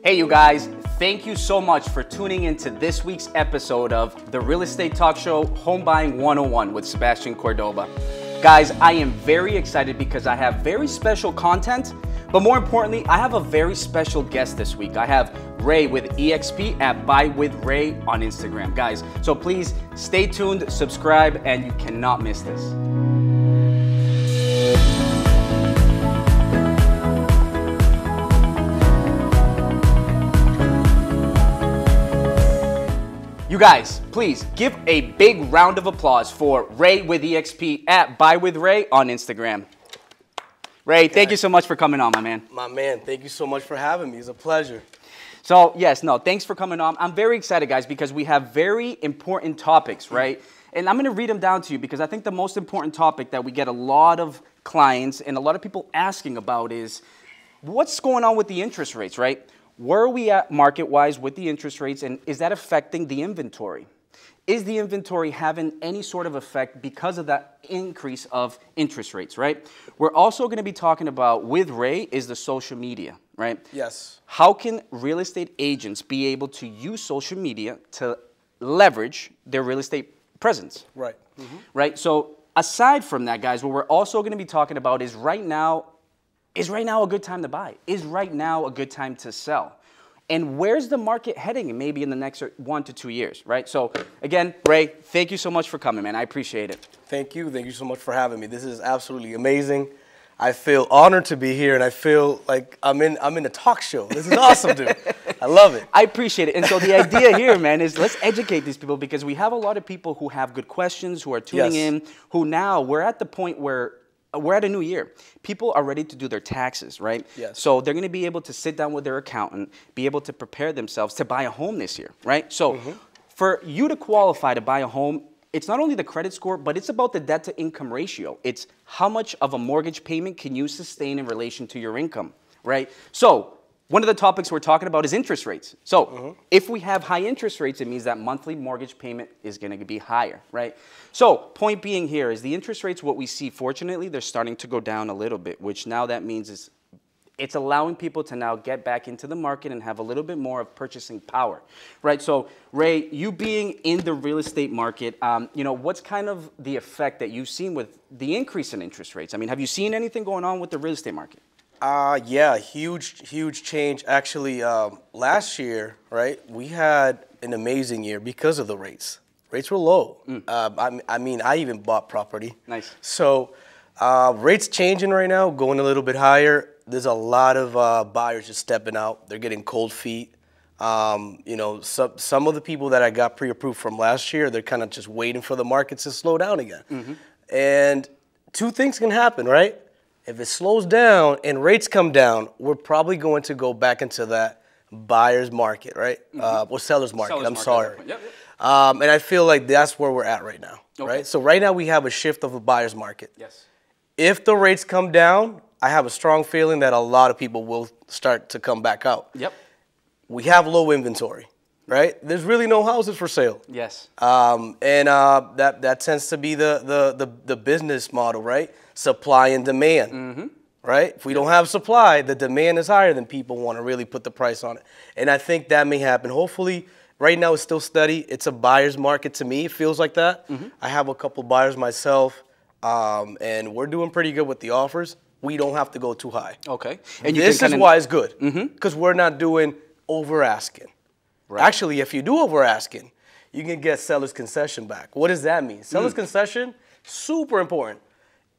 Hey you guys, thank you so much for tuning into this week's episode of the real estate talk show Hombuying 101 with Sebastian Cordoba. Guys, I am very excited because I have very special content, but more importantly, I have a very special guest this week. I have Ray with EXP at Buy with Ray on Instagram. Guys, so please stay tuned, subscribe, and you cannot miss this. You guys, please give a big round of applause for Ray with EXP at Buy with Ray on Instagram. Ray, thank you so much for coming on, my man. My man, thank you so much for having me. It's a pleasure. So, thanks for coming on. I'm very excited, guys, because we have very important topics, right? And I'm going to read them down to you because I think the most important topic that we get a lot of clients and a lot of people asking about is what's going on with the interest rates, right? Where are we at market-wise with the interest rates, and is that affecting the inventory? Is the inventory having any sort of effect because of that increase of interest rates, right? We're also going to be talking about, with Ray, is the social media, right? Yes. How can real estate agents be able to use social media to leverage their real estate presence? Right. Right? So aside from that, guys, what we're also going to be talking about is right now a good time to buy? Is right now a good time to sell? And where's the market heading maybe in the next 1 to 2 years, right? So again, Ray, thank you so much for coming, man. I appreciate it. Thank you. Thank you so much for having me. This is absolutely amazing. I feel honored to be here, and I feel like I'm in a talk show. This is awesome, dude. I love it. I appreciate it. And so the idea here, man, is let's educate these people because we have a lot of people who have good questions, who are tuning in, who now we're at the point where we're at a new year. People are ready to do their taxes, right? Yes. So they're going to be able to sit down with their accountant, be able to prepare themselves to buy a home this year, right? So for you to qualify to buy a home, it's not only the credit score, but it's about the debt to income ratio. It's how much of a mortgage payment can you sustain in relation to your income, right? So one of the topics we're talking about is interest rates. So if we have high interest rates, it means that monthly mortgage payment is going to be higher, right? So point being here is the interest rates, what we see, fortunately, they're starting to go down a little bit, which now that means is it's allowing people to now get back into the market and have a little bit more of purchasing power, right? So Ray, you being in the real estate market, what's kind of the effect that you've seen with the increase in interest rates? I mean, have you seen anything going on with the real estate market? Yeah, huge change. Actually, last year, right, we had an amazing year because of the rates. Rates were low. I even bought property. Nice. So rates changing right now, going a little bit higher. There's a lot of buyers just stepping out. They're getting cold feet. Some of the people that I got pre-approved from last year, they're kind of just waiting for the markets to slow down again. And two things can happen, right? If it slows down and rates come down, we're probably going to go back into that buyer's market, right? Or seller's market, I'm sorry. And I feel like that's where we're at right now, right? So right now we have a shift of a buyer's market. Yes. If the rates come down, I have a strong feeling that a lot of people will start to come back out. Yep. We have low inventory, right? There's really no houses for sale. Yes. That tends to be the business model, right? Supply and demand, right? If we don't have supply, the demand is higher than people want to really put the price on it. And I think that may happen. Hopefully, right now it's still steady. It's a buyer's market to me. It feels like that. I have a couple buyers myself, and we're doing pretty good with the offers. We don't have to go too high. Okay. And this is why it's good, because we're not doing over asking. Right. Actually, if you do over asking, you can get seller's concession back. What does that mean? Seller's concession, super important.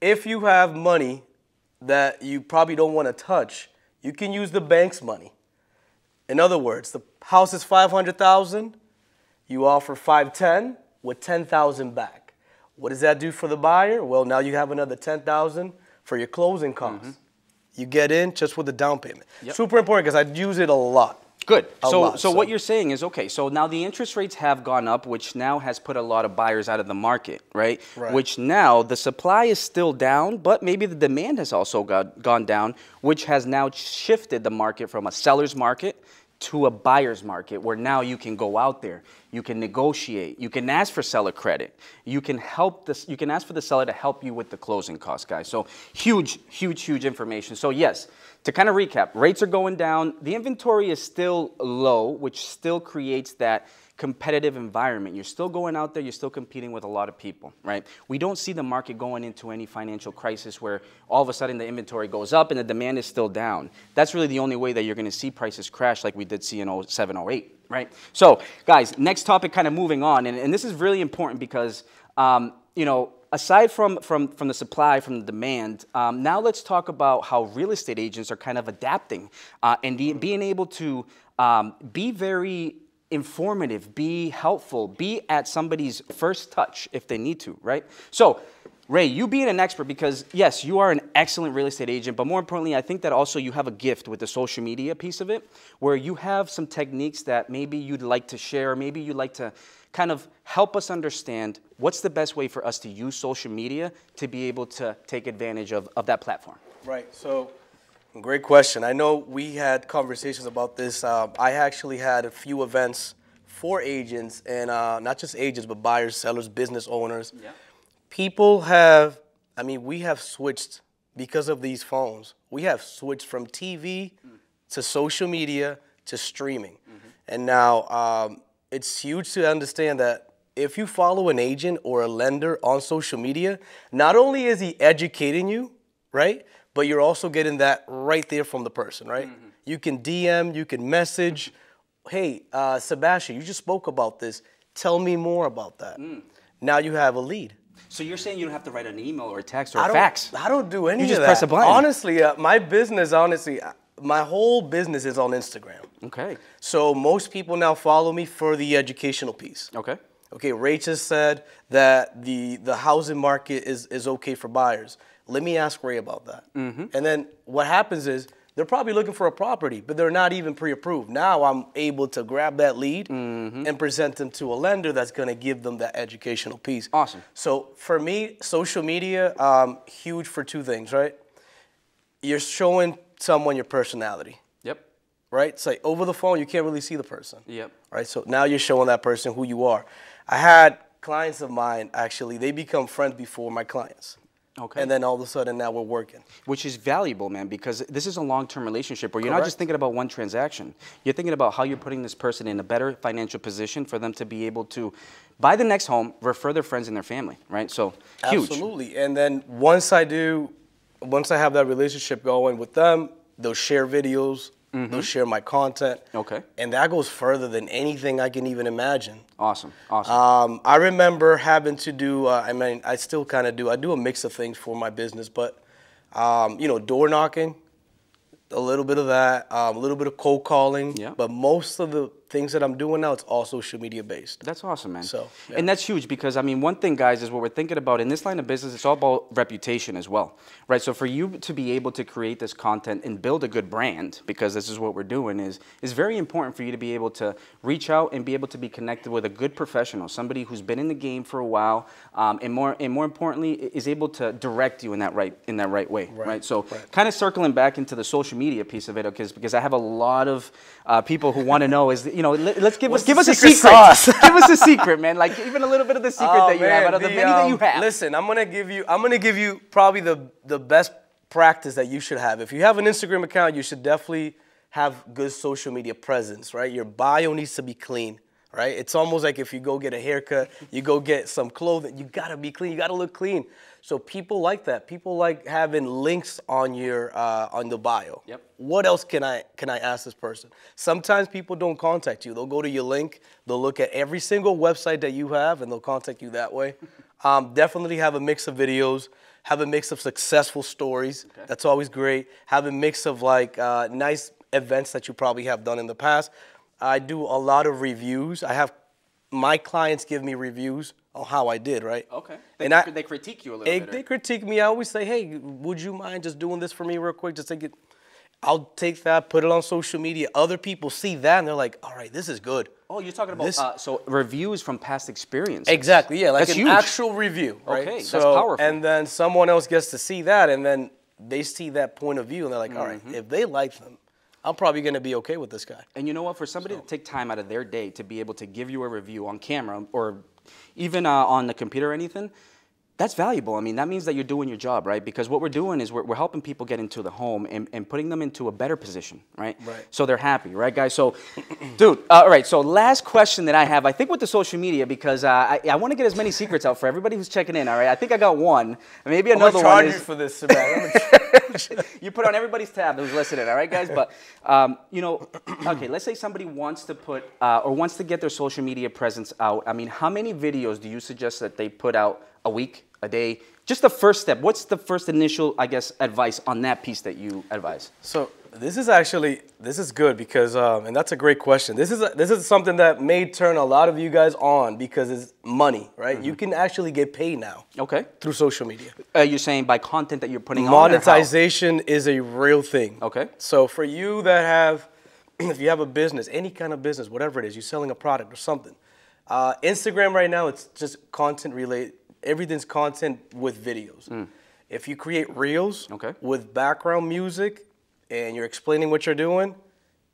If you have money that you probably don't want to touch, you can use the bank's money. In other words, the house is $500,000, you offer $510,000 with $10,000 back. What does that do for the buyer? Well, now you have another $10,000 for your closing costs. You get in just with the down payment. Super important because I use it a lot. Good. So what you're saying is, okay, so now the interest rates have gone up, which now has put a lot of buyers out of the market, right? Which now the supply is still down, but maybe the demand has also gone down, which has now shifted the market from a seller's market to a buyer's market where now you can go out there, you can negotiate, you can ask for seller credit, you can ask for the seller to help you with the closing costs, guys. So huge information. So yes, to kind of recap, rates are going down, the inventory is still low, which still creates that competitive environment. You're still going out there, you're still competing with a lot of people, right? We don't see the market going into any financial crisis where all of a sudden the inventory goes up and the demand is still down. That's really the only way that you're going to see prices crash like we did see in 07, 08, right? So guys, next topic, kind of moving on, and this is really important because, you know, aside from the supply, from the demand, now let's talk about how real estate agents are kind of adapting and being able to be very informative, be helpful, be at somebody's first touch if they need to, right? So, Ray, you being an expert, because yes, you are an excellent real estate agent, but more importantly, I think that also you have a gift with the social media piece of it, where you have some techniques that maybe you'd like to share, or maybe you'd like to kind of help us understand what's the best way for us to use social media to be able to take advantage of that platform. Right, so great question. I know we had conversations about this. I actually had a few events for agents, and not just agents, but buyers, sellers, business owners. Yeah. People have, I mean, we have switched because of these phones. We have switched from TV to social media to streaming. And now it's huge to understand that if you follow an agent or a lender on social media, not only is he educating you, right? But you're also getting that right there from the person, right? You can DM, you can message, hey, Sebastian, you just spoke about this. Tell me more about that. Now you have a lead. So you're saying you don't have to write an email or a text or a fax? I don't do any of that. You just press a button. Honestly, my business, my whole business is on Instagram. Okay. So most people now follow me for the educational piece. Okay. Okay, Ray just said that the housing market is okay for buyers. Let me ask Ray about that. And then what happens is they're probably looking for a property, but they're not even pre-approved. Now I'm able to grab that lead and present them to a lender that's going to give them that educational piece. Awesome. So for me, social media, huge for two things, right? You're showing someone your personality. Yep. Right? It's like over the phone, you can't really see the person. Yep. Right? So now you're showing that person who you are. I had clients of mine, actually, they become friends before my clients. Okay. And then all of a sudden now we're working. Which is valuable, man, because this is a long-term relationship where you're not just thinking about one transaction. You're thinking about how you're putting this person in a better financial position for them to be able to buy the next home, refer their friends and their family, right? So huge. Absolutely. And then once I have that relationship going with them, they'll share videos, they'll share my content. Okay. And that goes further than anything I can even imagine. Awesome. Awesome. I remember having to do, I mean, I still kind of do. I do a mix of things for my business, but, you know, door knocking, a little bit of that, a little bit of cold calling. Yeah. But most of the things that I'm doing now, it's all social media based. That's awesome, man. So, yeah. And that's huge because, I mean, one thing, guys, is what we're thinking about in this line of business, it's all about reputation as well, right? So for you to be able to create this content and build a good brand, because this is what we're doing, is very important for you to be able to reach out and be able to be connected with a good professional, somebody who's been in the game for a while, and more importantly, is able to direct you in that right way, right? So kind of circling back into the social media piece of it, because I have a lot of people who want to know is, you know, let's give us a secret. Give us a secret, man. Like even a little bit of the secret that you have out of the many that you have. Listen, I'm gonna give you probably the best practice that you should have. If you have an Instagram account, you should definitely have good social media presence, right? Your bio needs to be clean, right? It's almost like if you go get a haircut, you go get some clothing, you gotta be clean, you gotta look clean. So people like that. People like having links on your on the bio. Yep. What else can I ask this person? Sometimes people don't contact you. They'll go to your link. They'll look at every single website that you have, and they'll contact you that way. Definitely have a mix of videos. Have a mix of successful stories. Okay. That's always great. Have a mix of like nice events that you probably have done in the past. I do a lot of reviews. I have my clients give me reviews on how I did, right? Okay. They critique you a little bit. They critique me. I always say, hey, would you mind just doing this for me real quick? Just take it. I'll take that, put it on social media. Other people see that, and they're like, all right, this is good. Oh, you're talking about so reviews from past experience. Exactly, yeah, like that's an actual review, right? Okay, so, that's powerful. And then someone else gets to see that, and then they see that point of view, and they're like, all right, if they like them, I'm probably going to be okay with this guy. And you know what? For somebody to take time out of their day to be able to give you a review on camera or even on the computer or anything, that's valuable. I mean, that means that you're doing your job, right? Because what we're doing is we're helping people get into the home and putting them into a better position, right? Right. So they're happy, right, guys? So, dude, all right, so last question that I have, I think with the social media, because I want to get as many secrets out for everybody who's checking in, all right? I think I got one. Maybe another one is... I'm going to charge you for this, Sebastian. You put on everybody's tab who's listening, all right, guys? But, you know, okay, let's say somebody wants to put or wants to get their social media presence out. I mean, how many videos do you suggest that they put out a week, a day? Just the first step. What's the first initial, I guess, advice on that piece that you advise? So this is good because, and that's a great question. This is something that may turn a lot of you guys on because it's money, right? Mm-hmm. You can actually get paid now. Okay. Through social media. You're saying by content that you're putting on? Monetization is a real thing. Okay. So for you that have, if you have a business, any kind of business, whatever it is, you're selling a product or something. Instagram right now, it's just content related. Everything's content with videos. If you create reels with background music and you're explaining what you're doing,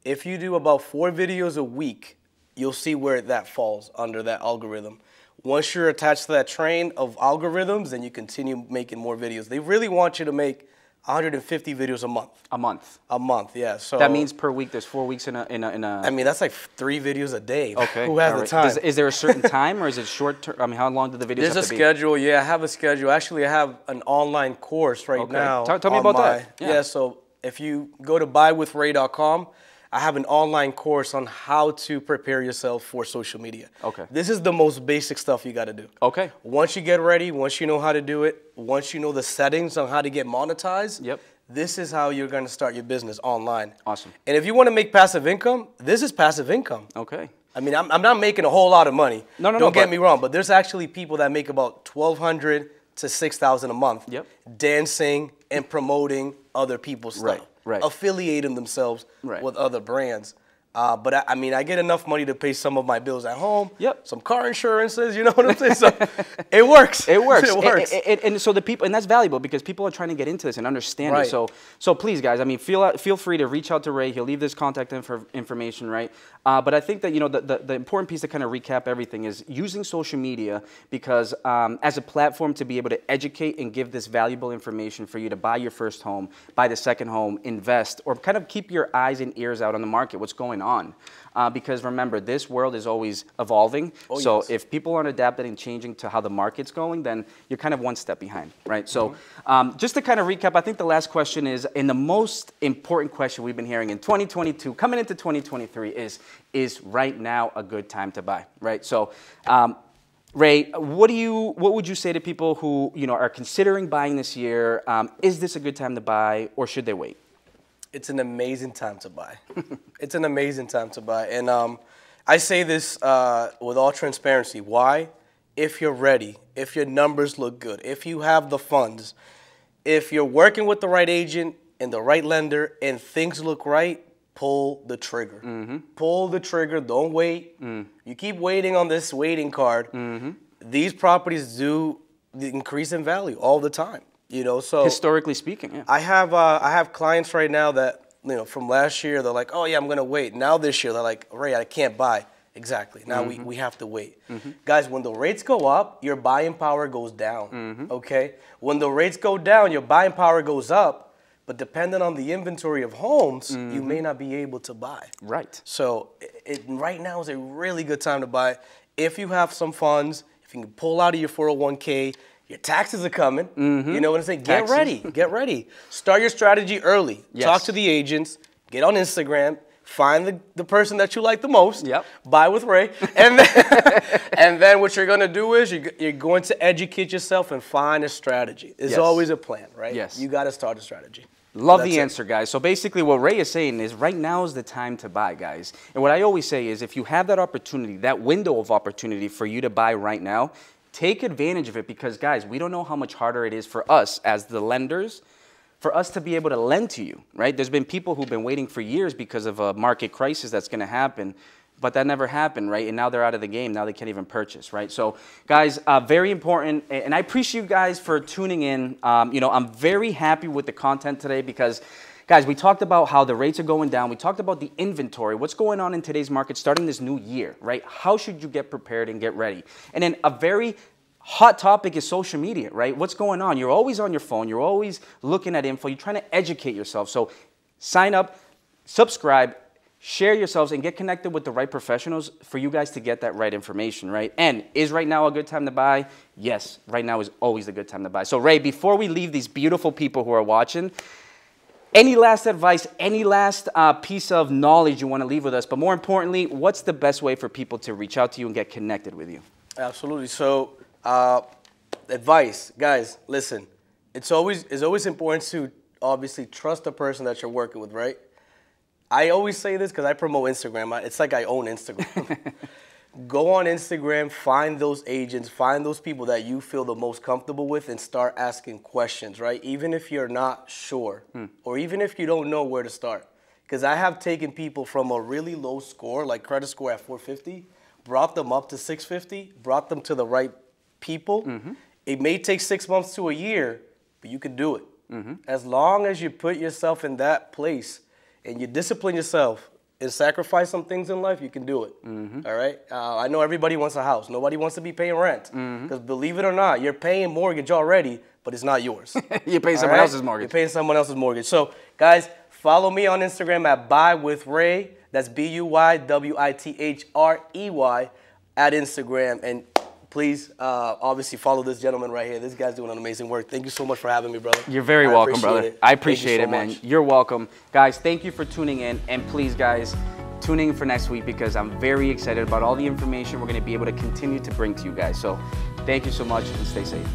if you do about 4 videos a week, you'll see where that falls under that algorithm. Once you're attached to that train of algorithms, then you continue making more videos. They really want you to make 150 videos a month. A month? A month, yeah. So that means per week there's 4 weeks in a... I mean, that's like 3 videos a day. Okay. Who has the time? Is there a certain time or is it short term? I mean, how long do the videos have to be? There's a schedule, yeah, I have a schedule. Actually, I have an online course right now. Tell me about that. Yeah, so if you go to buywithray.com, I have an online course on how to prepare yourself for social media. Okay. This is the most basic stuff you got to do. Okay. Once you get ready, once you know how to do it, once you know the settings on how to get monetized, this is how you're going to start your business online. Awesome. And if you want to make passive income, this is passive income. Okay. I mean, I'm not making a whole lot of money. Don't get me wrong, but there's actually people that make about $1,200 to $6,000 a month dancing and promoting other people's stuff. Right. Affiliating themselves with other brands. But I mean, I get enough money to pay some of my bills at home. Some car insurances, you know what I'm saying? So it works. It works. It works. And so the people, and that's valuable because people are trying to get into this and understand it. So please, guys, I mean, feel free to reach out to Ray. He'll leave this contact information, right? But I think that, you know, the important piece to kind of recap everything is using social media because as a platform to be able to educate and give this valuable information for you to buy your first home, buy the second home, invest, or kind of keep your eyes and ears out on the market, what's going on. Because remember, this world is always evolving. So if people aren't adapting and changing to how the market's going, then you're kind of one step behind, right? So just to kind of recap, I think the last question is, and the most important question we've been hearing in 2022, coming into 2023 is right now a good time to buy, right? So Ray, what would you say to people who, you know, are considering buying this year? Is this a good time to buy or should they wait? It's an amazing time to buy. It's an amazing time to buy. And I say this with all transparency. Why? If you're ready, if your numbers look good, if you have the funds, if you're working with the right agent and the right lender and things look right, pull the trigger. Pull the trigger. Don't wait. You keep waiting on this waiting card. These properties do increase in value all the time. You know, so historically speaking, yeah. I have clients right now that, you know, from last year, they're like, oh yeah, I'm gonna wait. Now this year, they're like, Ray, I can't buy. Exactly. Now we have to wait. Guys, when the rates go up, your buying power goes down. Okay. When the rates go down, your buying power goes up. But depending on the inventory of homes, you may not be able to buy. Right. So right now is a really good time to buy if you have some funds. If you can pull out of your 401k. Your taxes are coming. You know what I'm saying? Get ready. Get ready. Start your strategy early. Talk to the agents. Get on Instagram. Find the person that you like the most. Buy with Ray. And then what you're going to do is you're going to educate yourself and find a strategy. There's always a plan, right? Yes. You got to start a strategy. Love the answer, guys. So basically what Ray is saying is right now is the time to buy, guys. And what I always say is if you have that opportunity, that window of opportunity for you to buy right now, take advantage of it because, guys, we don't know how much harder it is for us as the lenders for us to be able to lend to you, right? There's been people who've been waiting for years because of a market crisis that's going to happen, but that never happened, right? And now they're out of the game. Now they can't even purchase, right? So, guys, very important, and I appreciate you guys for tuning in. You know, I'm very happy with the content today because, Guys, we talked about how the rates are going down. We talked about the inventory. What's going on in today's market starting this new year, right? How should you get prepared and get ready? And then a very hot topic is social media, right? What's going on? You're always on your phone. You're always looking at info. You're trying to educate yourself. So sign up, subscribe, share yourselves, and get connected with the right professionals for you guys to get that right information, right? And is right now a good time to buy? Yes, right now is always a good time to buy. So Ray, before we leave these beautiful people who are watching, any last advice, any last piece of knowledge you want to leave with us? But more importantly, what's the best way for people to reach out to you and get connected with you? Absolutely. So advice, guys, listen, it's always important to obviously trust the person that you're working with, right? I always say this because I promote Instagram. It's like I own Instagram. Go on Instagram, find those agents, find those people that you feel the most comfortable with, and start asking questions, right? Even if you're not sure, or even if you don't know where to start. Because I have taken people from a really low score, like credit score at 450, brought them up to 650, brought them to the right people. It may take 6 months to a year, but you can do it. As long as you put yourself in that place and you discipline yourself and sacrifice some things in life, you can do it. All right? I know everybody wants a house. Nobody wants to be paying rent. Because believe it or not, you're paying mortgage already, but it's not yours. You're paying someone else's mortgage. You're paying someone else's mortgage. So, guys, follow me on Instagram at buywithrey. That's BUYWITHREY at Instagram. And please, obviously, follow this gentleman right here. This guy's doing an amazing work. Thank you so much for having me, brother. You're very welcome, brother. I appreciate it, man. man. You're welcome. Guys, thank you for tuning in. And please, guys, tune in for next week because I'm very excited about all the information we're going to be able to continue to bring to you guys. So thank you so much and stay safe.